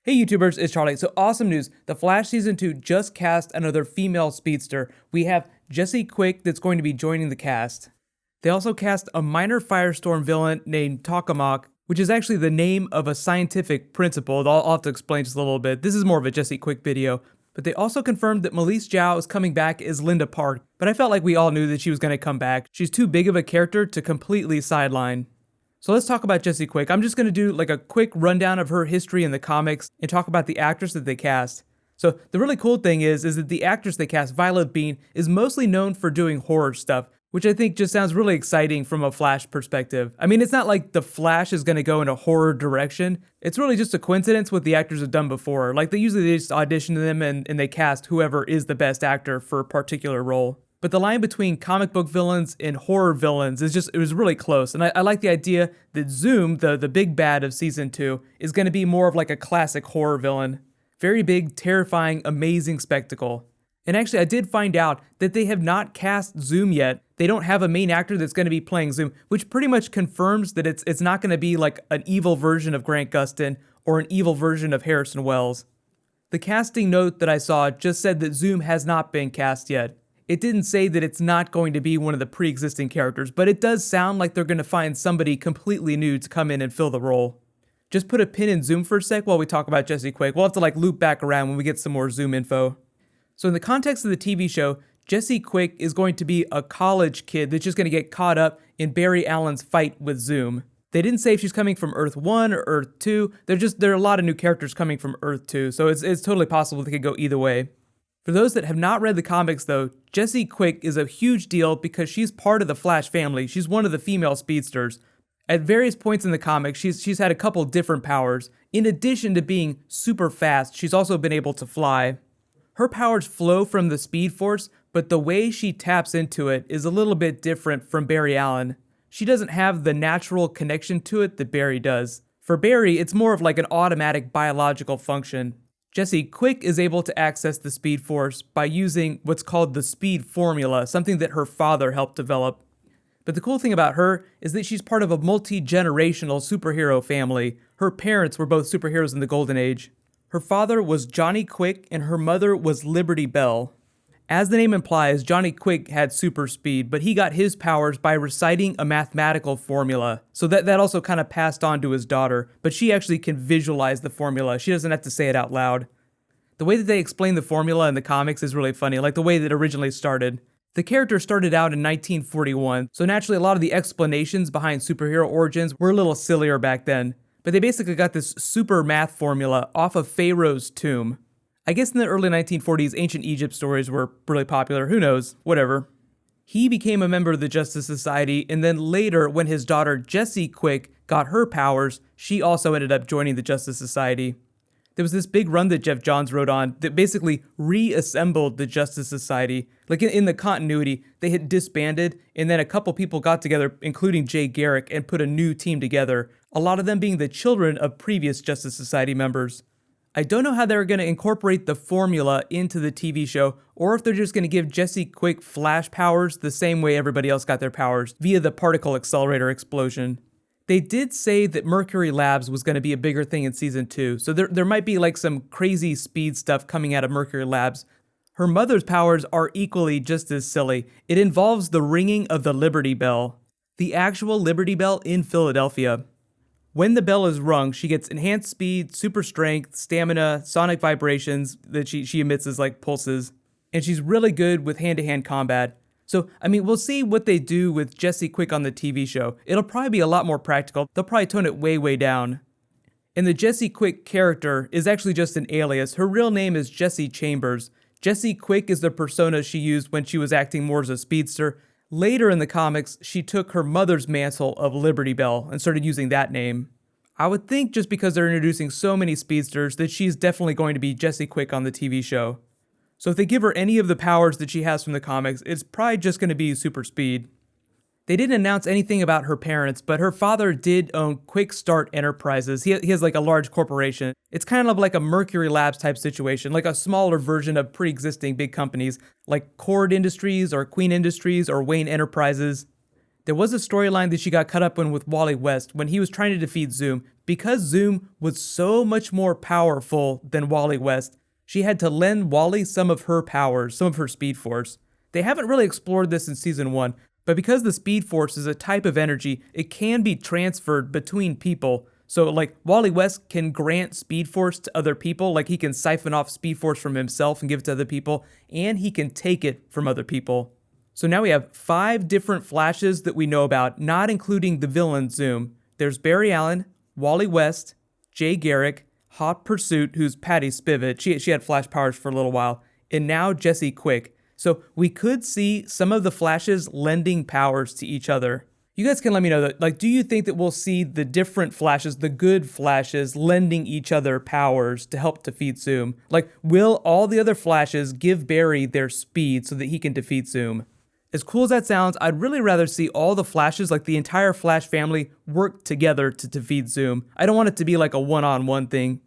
Hey YouTubers, it's Charlie. So awesome news. The Flash Season 2 just cast another female speedster. We have Jesse Quick that's going to be joining the cast. They also cast a minor Firestorm villain named Tokamak, which is actually the name of a scientific principle. I'll have to explain just a little bit. This is more of a Jesse Quick video. But they also confirmed that Melise Zhao is coming back as Linda Park, but I felt like we all knew that she was going to come back. She's too big of a character to completely sideline. So let's talk about Jesse Quick. I'm just going to do like a quick rundown of her history in the comics and talk about the actress that they cast. So the really cool thing is that the actress they cast, Violet Bean, is mostly known for doing horror stuff, which I think just sounds really exciting from a Flash perspective. I mean, it's not like the Flash is going to go in a horror direction. It's really just a coincidence what the actors have done before. Like they just audition them and they cast whoever is the best actor for a particular role. But the line between comic book villains and horror villains it was really close. And I like the idea that Zoom, the big bad of Season 2, is going to be more of like a classic horror villain. Very big, terrifying, amazing spectacle. And actually, I did find out that they have not cast Zoom yet. They don't have a main actor that's going to be playing Zoom, which pretty much confirms that it's not going to be like an evil version of Grant Gustin or an evil version of Harrison Wells. The casting note that I saw just said that Zoom has not been cast yet. It didn't say that it's not going to be one of the pre-existing characters, but it does sound like they're going to find somebody completely new to come in and fill the role. Just put a pin in Zoom for a sec while we talk about Jesse Quick. We'll have to like loop back around when we get some more Zoom info. So in the context of the TV show, Jesse Quick is going to be a college kid that's just going to get caught up in Barry Allen's fight with Zoom. They didn't say if she's coming from Earth 1 or Earth 2. There are a lot of new characters coming from Earth 2, so it's totally possible they could go either way. For those that have not read the comics though, Jesse Quick is a huge deal because she's part of the Flash family. She's one of the female speedsters. At various points in the comics, she's had a couple different powers. In addition to being super fast, she's also been able to fly. Her powers flow from the Speed Force, but the way she taps into it is a little bit different from Barry Allen. She doesn't have the natural connection to it that Barry does. For Barry, it's more of like an automatic biological function. Jesse Quick is able to access the Speed Force by using what's called the Speed Formula, something that her father helped develop. But the cool thing about her is that she's part of a multi-generational superhero family. Her parents were both superheroes in the Golden Age. Her father was Johnny Quick and her mother was Liberty Bell. As the name implies, Johnny Quick had super speed, but he got his powers by reciting a mathematical formula. So that also kind of passed on to his daughter, but she actually can visualize the formula. She doesn't have to say it out loud. The way that they explain the formula in the comics is really funny, like the way that it originally started. The character started out in 1941, so naturally a lot of the explanations behind superhero origins were a little sillier back then. But they basically got this super math formula off of Pharaoh's tomb. I guess in the early 1940s, ancient Egypt stories were really popular. Who knows? Whatever. He became a member of the Justice Society, and then later, when his daughter Jesse Quick got her powers, she also ended up joining the Justice Society. There was this big run that Geoff Johns wrote on that basically reassembled the Justice Society. Like in the continuity, they had disbanded, and then a couple people got together, including Jay Garrick, and put a new team together, a lot of them being the children of previous Justice Society members. I don't know how they're going to incorporate the formula into the TV show, or if they're just going to give Jesse Quick Flash powers the same way everybody else got their powers, via the particle accelerator explosion. They did say that Mercury Labs was going to be a bigger thing in Season 2, so there might be like some crazy speed stuff coming out of Mercury Labs. Her mother's powers are equally just as silly. It involves the ringing of the Liberty Bell, the actual Liberty Bell in Philadelphia. When the bell is rung, she gets enhanced speed, super strength, stamina, sonic vibrations that she emits as like pulses, and she's really good with hand-to-hand combat. So, I mean, we'll see what they do with Jesse Quick on the TV show. It'll probably be a lot more practical. They'll probably tone it way, way down. And the Jesse Quick character is actually just an alias. Her real name is Jesse Chambers. Jesse Quick is the persona she used when she was acting more as a speedster. Later in the comics, she took her mother's mantle of Liberty Bell and started using that name. I would think just because they're introducing so many speedsters that she's definitely going to be Jesse Quick on the TV show. So if they give her any of the powers that she has from the comics, it's probably just going to be super speed. They didn't announce anything about her parents, but her father did own Quick Start Enterprises. He has like a large corporation. It's kind of like a Mercury Labs type situation, like a smaller version of pre-existing big companies like Cord Industries or Queen Industries or Wayne Enterprises. There was a storyline that she got caught up in with Wally West when he was trying to defeat Zoom. Because Zoom was so much more powerful than Wally West, she had to lend Wally some of her powers, some of her Speed Force. They haven't really explored this in Season 1, but because the Speed Force is a type of energy, it can be transferred between people. So like Wally West can grant Speed Force to other people, like he can siphon off Speed Force from himself and give it to other people, and he can take it from other people. So now we have 5 different Flashes that we know about, not including the villain Zoom. There's Barry Allen, Wally West, Jay Garrick, Hot Pursuit, who's Patty Spivot, she had Flash powers for a little while, and now Jesse Quick. So we could see some of the Flashes lending powers to each other. You guys can let me know that, like, do you think that we'll see the different Flashes, the good Flashes, lending each other powers to help defeat Zoom? Like, will all the other Flashes give Barry their speed so that he can defeat Zoom? As cool as that sounds, I'd really rather see all the Flashes, like the entire Flash family, work together to defeat Zoom. I don't want it to be like a one-on-one thing.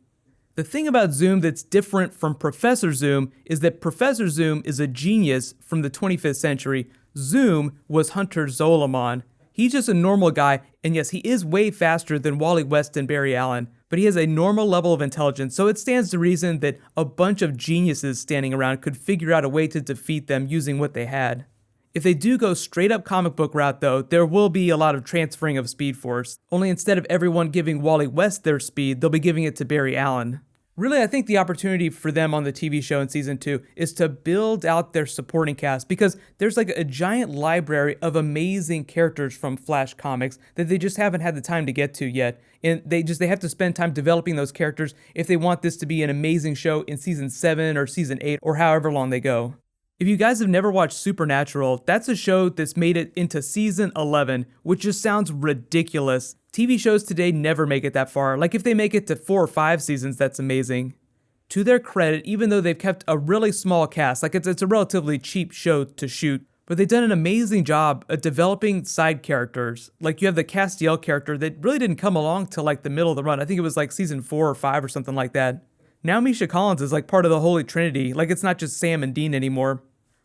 The thing about Zoom that's different from Professor Zoom is that Professor Zoom is a genius from the 25th century. Zoom was Hunter Zolomon. He's just a normal guy, and yes, he is way faster than Wally West and Barry Allen, but he has a normal level of intelligence, so it stands to reason that a bunch of geniuses standing around could figure out a way to defeat them using what they had. If they do go straight up comic book route though, there will be a lot of transferring of Speed Force. Only instead of everyone giving Wally West their speed, they'll be giving it to Barry Allen. Really, I think the opportunity for them on the TV show in Season 2 is to build out their supporting cast, because there's like a giant library of amazing characters from Flash comics that they just haven't had the time to get to yet. And they have to spend time developing those characters if they want this to be an amazing show in Season 7 or Season 8 or however long they go. If you guys have never watched Supernatural, that's a show that's made it into Season 11, which just sounds ridiculous. TV shows today never make it that far. Like if they make it to 4 or 5 seasons, that's amazing. To their credit, even though they've kept a really small cast, like it's a relatively cheap show to shoot, but they've done an amazing job at developing side characters. Like you have the Castiel character that really didn't come along till like the middle of the run. I think it was like Season 4 or 5 or something like that. Now Misha Collins is like part of the Holy Trinity, like it's not just Sam and Dean anymore.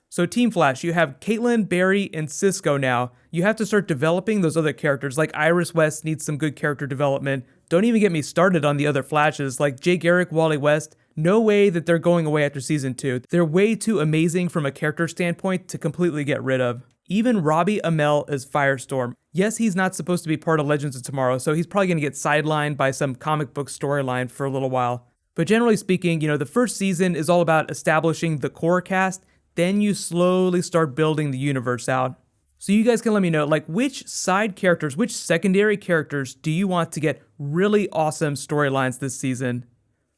So Team Flash, you have Caitlin, Barry, and Cisco now. You have to start developing those other characters, like Iris West needs some good character development. Don't even get me started on the other Flashes, like Jay Garrick, Wally West. No way that they're going away after Season 2. They're way too amazing from a character standpoint to completely get rid of. Even Robbie Amell as Firestorm. Yes, he's not supposed to be part of Legends of Tomorrow, so he's probably going to get sidelined by some comic book storyline for a little while. But generally speaking, the first season is all about establishing the core cast, then you slowly start building the universe out. So you guys can let me know, like, which side characters, which secondary characters do you want to get really awesome storylines this season?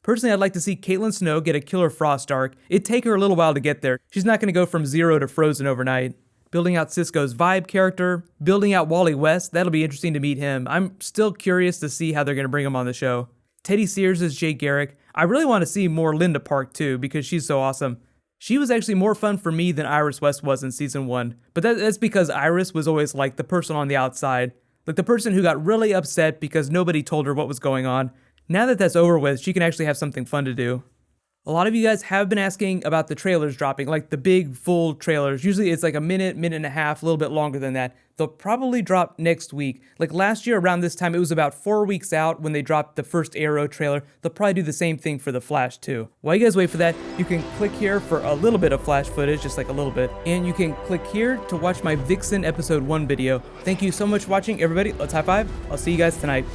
Personally, I'd like to see Caitlin Snow get a Killer Frost arc. It'd take her a little while to get there. She's not going to go from zero to Frozen overnight. Building out Cisco's Vibe character, building out Wally West, that'll be interesting to meet him. I'm still curious to see how they're going to bring him on the show. Teddy Sears as Jay Garrick. I really want to see more Linda Park too, because she's so awesome. She was actually more fun for me than Iris West was in Season 1, but that's because Iris was always like the person on the outside, like the person who got really upset because nobody told her what was going on. Now that that's over with, she can actually have something fun to do. A lot of you guys have been asking about the trailers dropping, like the big full trailers. Usually it's like a minute and a half, a little bit longer than that. They'll probably drop next week. Like last year around this time, it was about 4 weeks out when they dropped the first Arrow trailer. They'll probably do the same thing for The Flash too. While you guys wait for that, you can click here for a little bit of Flash footage, just like a little bit. And you can click here to watch my Vixen Episode 1 video. Thank you so much for watching, everybody. Let's high five. I'll see you guys tonight.